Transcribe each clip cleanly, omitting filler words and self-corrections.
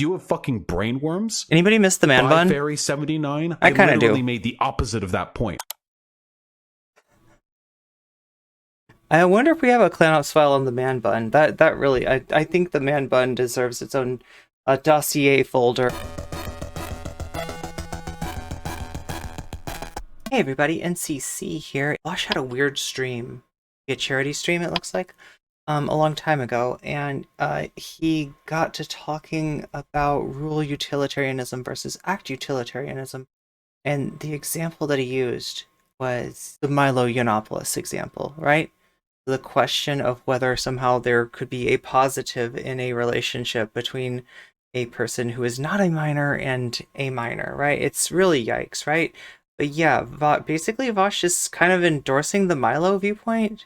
You have fucking brainworms? Anybody miss the man bun? Fairy 79? I kind of do. literally made the opposite of that point. I wonder if we have a ClanOps file on the man bun. That really, I think the man bun deserves its own dossier folder. Hey everybody, NCC here. Vaush had a weird stream, a charity stream it looks like, a long time ago, and he got to talking about rule utilitarianism versus act utilitarianism, and the example that he used was the Milo Yiannopoulos example, right? The question of whether somehow there could be a positive in a relationship between a person who is not a minor and a minor, right? It's really yikes, right? But yeah, basically Vaush is kind of endorsing the Milo viewpoint.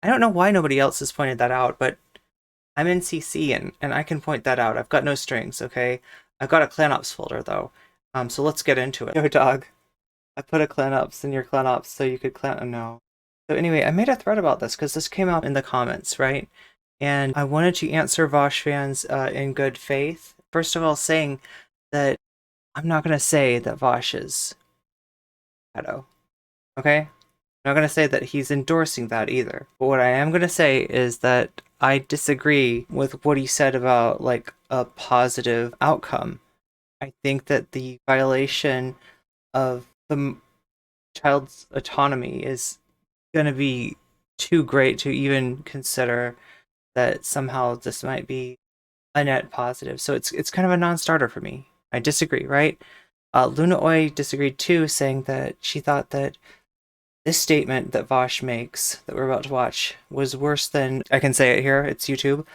I don't know why nobody else has pointed that out, but I'm in CC and I can point that out. I've got no strings, okay? I've got a ClanOps folder though. So let's get into it. Yo dog, I put a ClanOps in your ClanOps so you could clan. Oh, no. So anyway, I made a thread about this because this came out in the comments, right? And I wanted to answer Vaush fans in good faith. First of all, saying that I'm not going to say that Vaush is pedo, okay? I'm not going to say that he's endorsing that either. But what I am going to say is that I disagree with what he said about, like, a positive outcome. I think that the violation of the child's autonomy is going to be too great to even consider that somehow this might be a net positive. So it's kind of a non-starter for me. I disagree, right? Luna Oi disagreed too, saying that she thought that this statement that Vaush makes that we're about to watch was worse than, I can say it here, it's YouTube,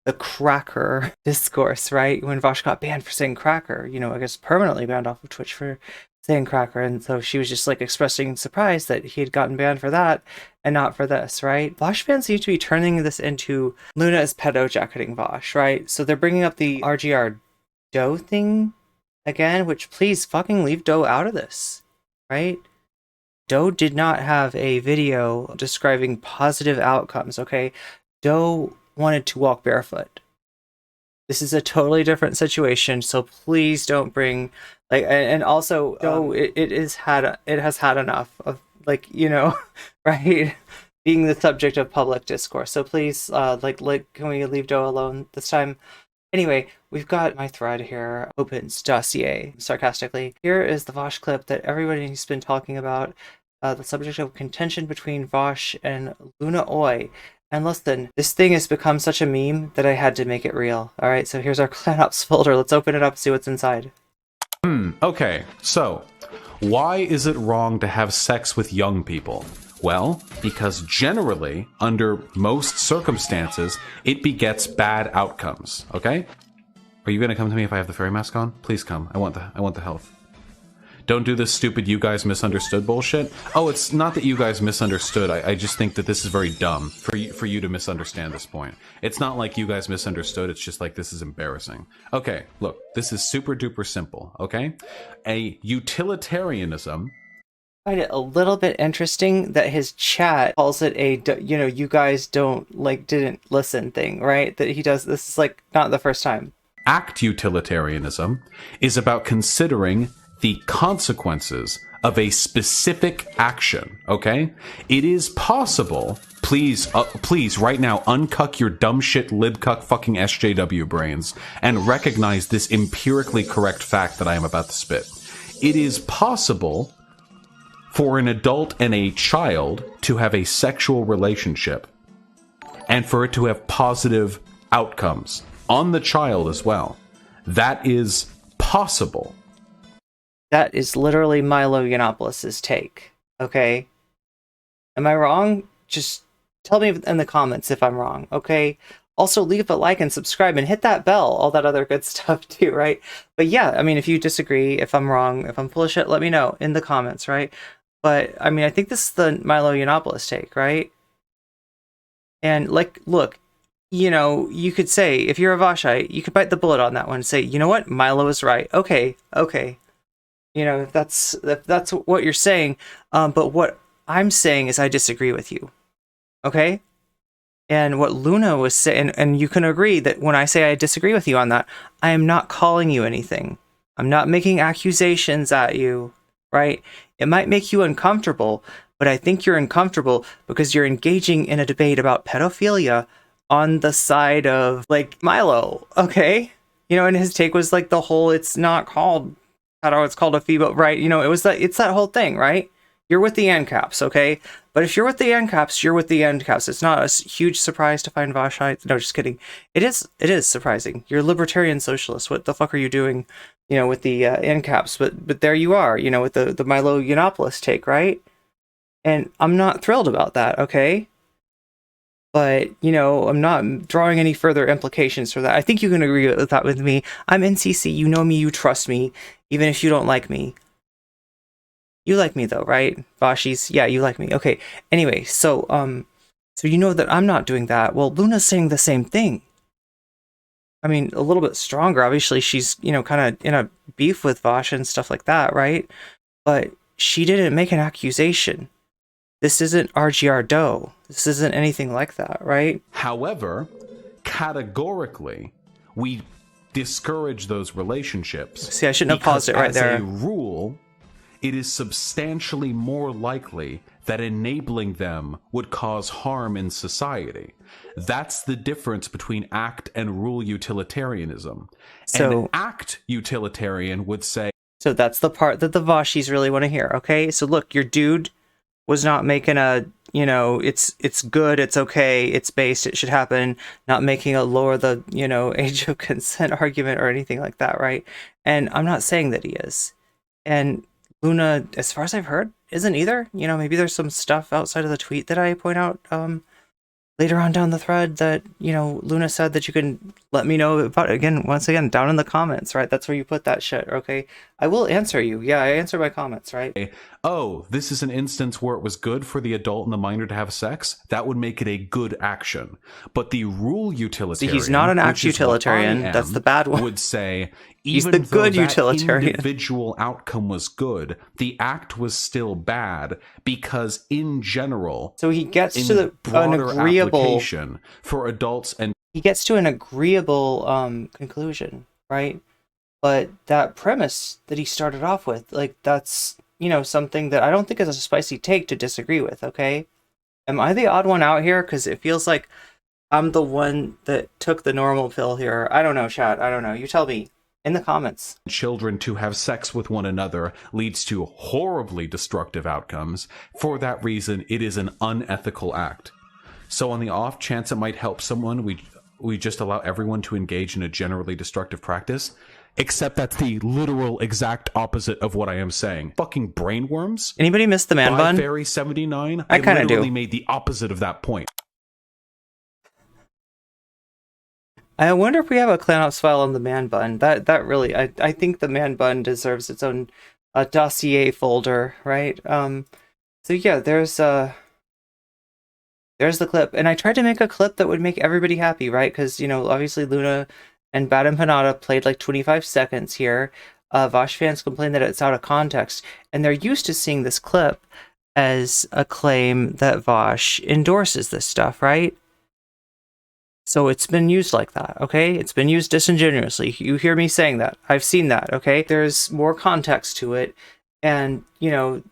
the cracker discourse, right? When Vaush got banned for saying cracker, you know, I guess permanently banned off of Twitch for saying cracker, and so she was just like expressing surprise that he had gotten banned for that and not for this, right? Vaush fans seem to be turning this into Luna is pedo jacketing Vaush, right? So they're bringing up the RGR Doe thing again, which please fucking leave Doe out of this, right? Doe did not have a video describing positive outcomes, okay? Doe wanted to walk barefoot. This is a totally different situation, so please don't bring, like, and also it has had enough of, like, you know, right, being the subject of public discourse. So please, like can we leave Doe alone this time? Anyway, we've got my thread here, opens dossier sarcastically. Here is the Vaush clip that everybody's been talking about, the subject of contention between Vaush and Luna Oi. And listen, this thing has become such a meme that I had to make it real. Alright, so here's our ClanOps folder. Let's open it up and see what's inside. Okay, so why is it wrong to have sex with young people? Well, because generally, under most circumstances, it begets bad outcomes, okay? Are you gonna come to me if I have the fairy mask on? Please come. I want the health. Don't do this stupid you guys misunderstood bullshit. Oh, it's not that you guys misunderstood. I just think that this is very dumb for you to misunderstand this point. It's not like you guys misunderstood. It's just like this is embarrassing. Okay, look, this is super duper simple, okay? A utilitarianism. I find it a little bit interesting that his chat calls it a, you know, you guys don't, like, didn't listen thing, right? That he does, this is, like, not the first time. Act utilitarianism is about considering the consequences of a specific action, okay? It is possible, please right now uncuck your dumb shit libcuck fucking SJW brains and recognize this empirically correct fact that I am about to spit. It is possible for an adult and a child to have a sexual relationship and for it to have positive outcomes on the child as well. That is possible. That is literally Milo Yiannopoulos' take, okay? Am I wrong? Just tell me in the comments if I'm wrong, okay? Also, leave a like and subscribe and hit that bell, all that other good stuff too, right? But yeah, I mean, if you disagree, if I'm wrong, if I'm full of shit, let me know in the comments, right? But, I mean, I think this is the Milo Yiannopoulos take, right? And, like, look, you know, you could say, if you're a Vaushite, you could bite the bullet on that one and say, you know what, Milo is right. Okay. You know, if that's what you're saying, but what I'm saying is I disagree with you, okay? And what Luna was saying, and you can agree that when I say I disagree with you on that, I am not calling you anything. I'm not making accusations at you, right? It might make you uncomfortable, but I think you're uncomfortable because you're engaging in a debate about pedophilia on the side of, like, Milo, okay? You know, and his take was like the whole, it's not called, I don't know, it's called a FIBO, right? You know, it's that whole thing, right? You're with the ANCAPs, okay? But if you're with the ANCAPs, you're with the ANCAPs. It's not a huge surprise to find Vaush. No, just kidding. It is surprising. You're a libertarian socialist. What the fuck are you doing, you know, with the ANCAPs? But there you are, you know, with the Milo Yiannopoulos take, right? And I'm not thrilled about that, okay? But, you know, I'm not drawing any further implications for that. I think you can agree with that with me. I'm NCC. You know me. You trust me, even if you don't like me. You like me though, right? Vaushis, yeah, you like me. Okay. Anyway, so you know that I'm not doing that. Well, Luna's saying the same thing. I mean, a little bit stronger. Obviously, she's, you know, kind of in a beef with Vaush and stuff like that, right? But she didn't make an accusation. This isn't RGR Doe. This isn't anything like that, right? However, categorically, we discourage those relationships. See, I shouldn't have paused it right there. As a rule, it is substantially more likely that enabling them would cause harm in society. That's the difference between act and rule utilitarianism. So, an act utilitarian would say... So that's the part that the Vaushis really want to hear, okay? So look, your dude was not making a, you know, it's good, it's okay, it's based, it should happen, not making a lower the, you know, age of consent argument or anything like that, right? And I'm not saying that he is. And Luna, as far as I've heard, isn't either. You know, maybe there's some stuff outside of the tweet that I point out later on down the thread that, you know, Luna said that you can let me know about, again, once again, down in the comments, right? That's where you put that shit, okay? I will answer you. Yeah, I answer my comments, right? Oh, this is an instance where it was good for the adult and the minor to have sex. That would make it a good action. But the rule utilitarian... See, he's not an act utilitarian. That's the bad one. ...would say... He's the good utilitarian. Individual outcome was good, the act was still bad because in general, so he gets to an agreeable for adults, and he gets to an agreeable conclusion, right? But that premise that he started off with, like, that's, you know, something that I don't think is a spicy take to disagree with. Okay, am I the odd one out here? Because it feels like I'm the one that took the normal pill here. I don't know, chat. I don't know. You tell me in the comments. Children to have sex with one another leads to horribly destructive outcomes. For that reason, it is an unethical act. So on the off chance it might help someone, we just allow everyone to engage in a generally destructive practice. Except that's the literal exact opposite of what I am saying. Fucking brainworms. Anybody miss the man bun? Fairy 79. I kind of do. Literally made the opposite of that point. I wonder if we have a ClanOps file on the man bun. That really, I think the man bun deserves its own dossier folder, right? So yeah, there's the clip, and I tried to make a clip that would make everybody happy, right? Because, you know, obviously Luna and Bad Empanada played like 25 seconds here. Vaush fans complain that it's out of context, and they're used to seeing this clip as a claim that Vaush endorses this stuff, right? So it's been used like that, okay? It's been used disingenuously. You hear me saying that. I've seen that, okay? There's more context to it, and, you know,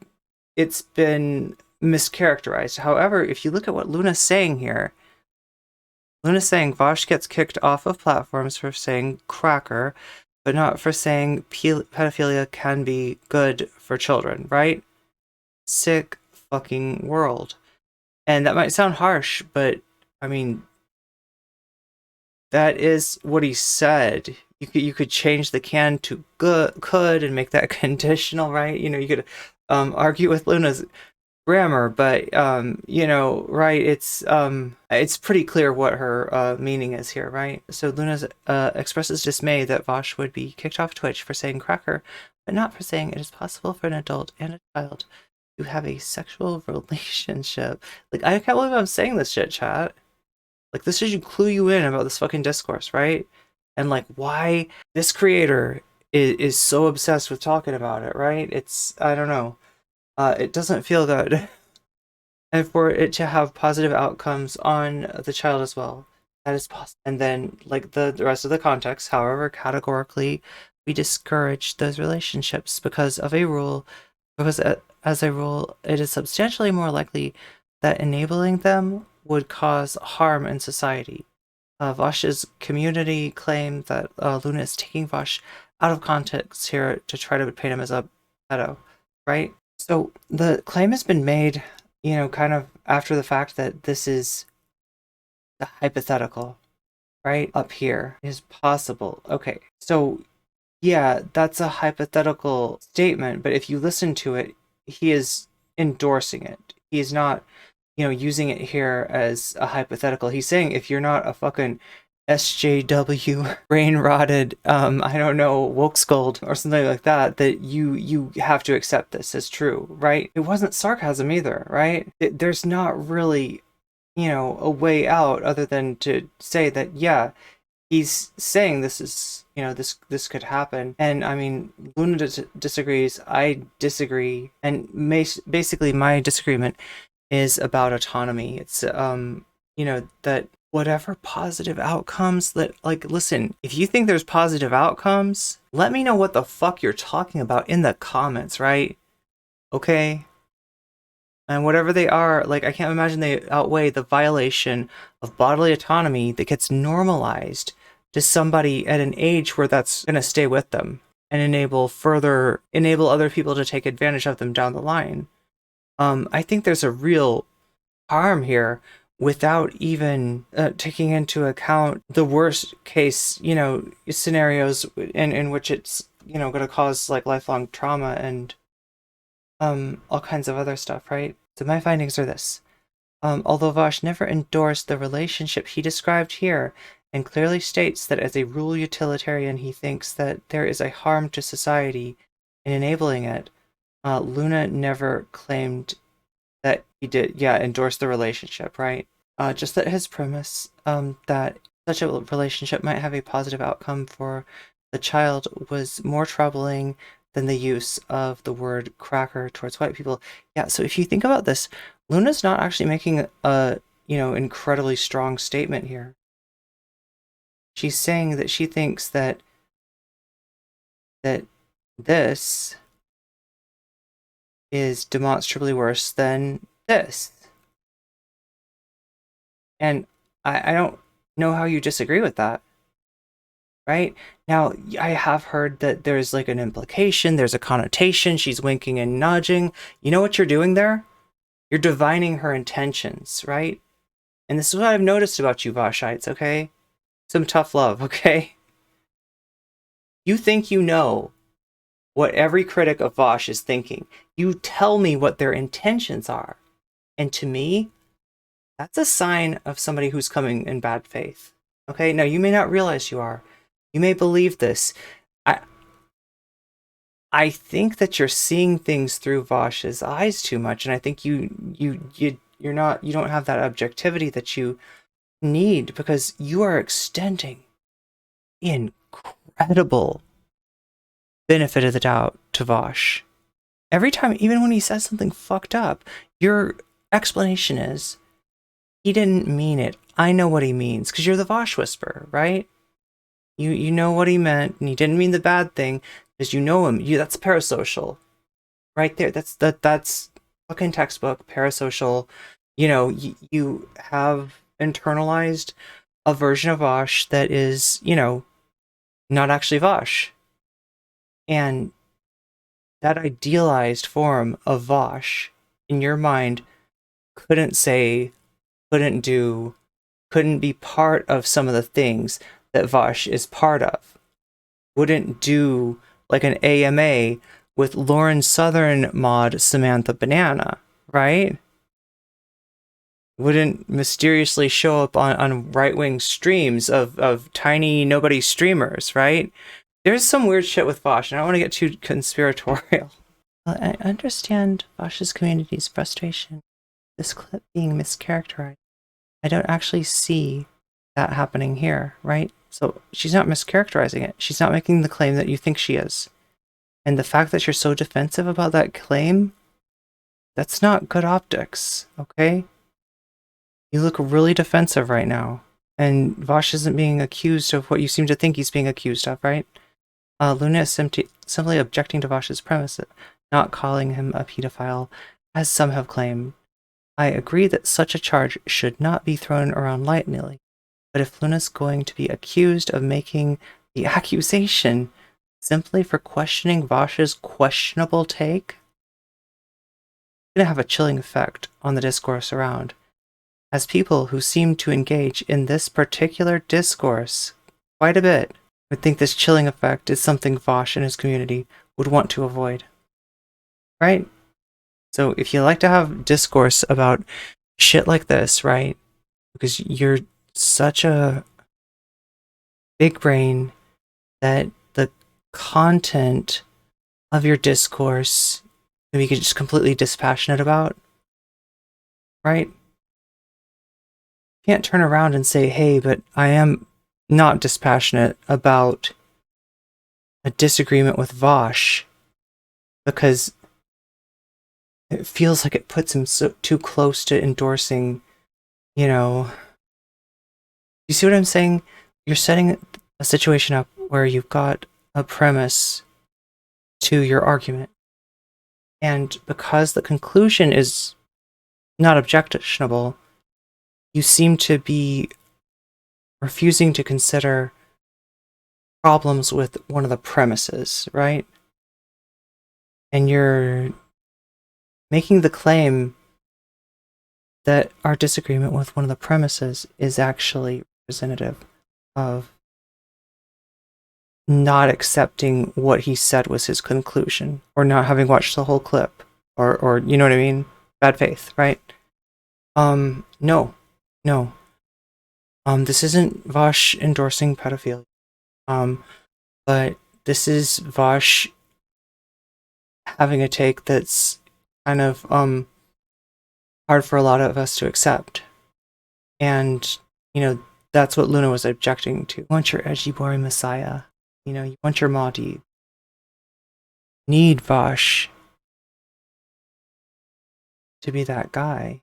it's been mischaracterized. However, if you look at what Luna's saying here, Luna's saying Vaush gets kicked off of platforms for saying cracker, but not for saying pedophilia can be good for children, right? Sick fucking world. And that might sound harsh, but, I mean, that is what he said. You could change the can to could and make that conditional, right? You know, you could argue with Luna's grammar, but you know, right? It's pretty clear what her meaning is here, right? So Luna expresses dismay that Vaush would be kicked off Twitch for saying cracker, but not for saying it is possible for an adult and a child to have a sexual relationship. Like, I can't believe I'm saying this shit, chat. Like, this should clue you in about this fucking discourse, right? And, like, why this creator is so obsessed with talking about it, right? It's, I don't know. It doesn't feel good. and for it to have positive outcomes on the child as well. That is possible. And then, like the rest of the context, however, categorically, we discourage those relationships because of a rule, because as a rule, it is substantially more likely that enabling them would cause harm in society. Vaush's community claim that Luna is taking Vaush out of context here to try to paint him as a pedo, right? So the claim has been made, kind of after the fact that this is the hypothetical, right? Up here is possible. Okay, so yeah, that's a hypothetical statement, but if you listen to it, he is endorsing it. He is not, using it here as a hypothetical. He's saying if you're not a fucking SJW brain rotted, I don't know, woke scold or something like that, that you have to accept this as true, right? It wasn't sarcasm either, right? There's not really, a way out other than to say that, yeah, he's saying this is, this could happen. And I mean, Luna disagrees, I disagree, and basically my disagreement is about autonomy. It's that whatever positive outcomes that, like, listen, if you think there's positive outcomes, let me know what the fuck you're talking about in the comments, right? Okay? And whatever they are, like, I can't imagine they outweigh the violation of bodily autonomy that gets normalized to somebody at an age where that's going to stay with them and enable other people to take advantage of them down the line. I think there's a real harm here without even taking into account the worst case, scenarios in which it's, going to cause like lifelong trauma and all kinds of other stuff, right? So my findings are this. Although Vaush never endorsed the relationship he described here and clearly states that as a rule utilitarian he thinks that there is a harm to society in enabling it, Luna never claimed that he did, endorse the relationship, right? Just that his premise, that such a relationship might have a positive outcome for the child was more troubling than the use of the word cracker towards white people. Yeah, so if you think about this, Luna's not actually making a, incredibly strong statement here. She's saying that she thinks that this is demonstrably worse than this. And I don't know how you disagree with that, right? Now, I have heard that there's like an implication, there's a connotation, she's winking and nudging. You know what you're doing there? You're divining her intentions, right? And this is what I've noticed about you Vaushites, okay? Some tough love, okay? You think you know what every critic of Vaush is thinking. You tell me what their intentions are. And to me, that's a sign of somebody who's coming in bad faith. Okay? Now, you may not realize you are. You may believe this. I think that you're seeing things through Vaush's eyes too much, and I think you don't have that objectivity that you need because you are extending incredible benefit of the doubt to Vaush. Every time, even when he says something fucked up, your explanation is, he didn't mean it. I know what he means, because you're the Vaush whisperer, right? You know what he meant, and he didn't mean the bad thing, because you know him. That's parasocial. Right there. That's fucking textbook, parasocial. You have internalized a version of Vaush that is, not actually Vaush. And that idealized form of Vaush in your mind couldn't say, couldn't do, couldn't be part of some of the things that Vaush is part of. Wouldn't do like an AMA with Lauren Southern mod Samantha Banana, right? Wouldn't mysteriously show up on right-wing streams of tiny nobody streamers, right? There's some weird shit with Vaush, and I don't want to get too conspiratorial. Well, I understand Vaush's community's frustration. This clip being mischaracterized. I don't actually see that happening here, right? So she's not mischaracterizing it. She's not making the claim that you think she is. And the fact that you're so defensive about that claim That's not good optics, okay? You look really defensive right now. And Vaush isn't being accused of what you seem to think he's being accused of, right? Luna is simply objecting to Vaush's premise, not calling him a pedophile, as some have claimed. I agree that such a charge should not be thrown around lightly, but if Luna's going to be accused of making the accusation simply for questioning Vaush's questionable take, it's going to have a chilling effect on the discourse around, as people who seem to engage in this particular discourse quite a bit would think this chilling effect is something Vaush and his community would want to avoid. Right? So if you like to have discourse about shit like this, right? Because you're such a big brain that the content of your discourse maybe you get just completely dispassionate about, right? You can't turn around and say, hey, but I am not dispassionate about a disagreement with Vaush because it feels like it puts him too close to endorsing, you know. You see what I'm saying? You're setting a situation up where you've got a premise to your argument. And because the conclusion is not objectionable, you seem to be refusing to consider problems with one of the premises, right? And you're making the claim that our disagreement with one of the premises is actually representative of not accepting what he said was his conclusion, or not having watched the whole clip, or you know what I mean? Bad faith, right? No. This isn't Vaush endorsing pedophilia. But this is Vaush having a take that's kind of hard for a lot of us to accept. And, you know, that's what Luna was objecting to. You want your edgy, boring messiah. You know, you want your Mahdi. Need Vaush to be that guy.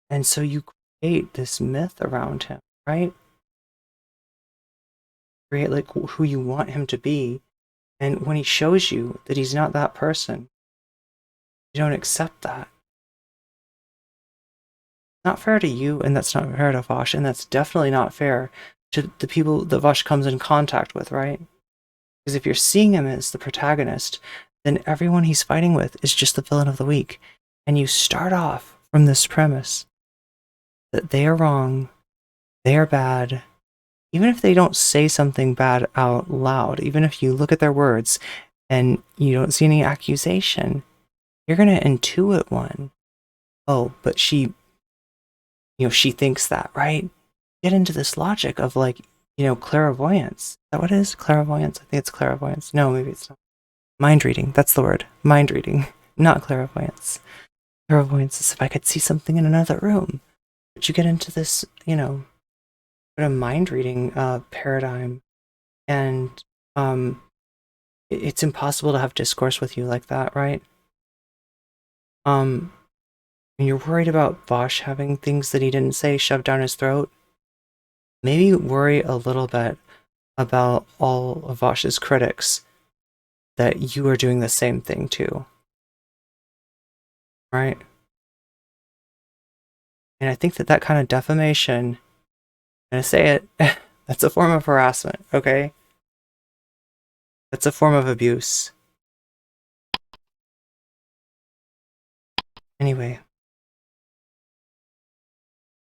And so you create this myth around him, right? Create like who you want him to be. And when he shows you that he's not that person, you don't accept that. Not fair to you, and that's not fair to Vaush, and that's definitely not fair to the people that Vaush comes in contact with, right? Because if you're seeing him as the protagonist, then everyone he's fighting with is just the villain of the week. And you start off from this premise that they are wrong, they are bad, even if they don't say something bad out loud, even if you look at their words and you don't see any accusation, you're going to intuit one. Oh, but she thinks that, right? Get into this logic of like, clairvoyance. Is that what it is? Clairvoyance? I think it's clairvoyance. No, maybe it's not. Mind reading. That's the word. Mind reading. Not clairvoyance. Clairvoyance is if I could see something in another room. But you get into this, sort of mind reading paradigm. And it's impossible to have discourse with you like that, right? When you're worried about Vaush having things that he didn't say shoved down his throat, maybe worry a little bit about all of Vaush's critics that you are doing the same thing too. Right? And I think that kind of defamation, I'm going to say it, that's a form of harassment, okay? That's a form of abuse. Anyway.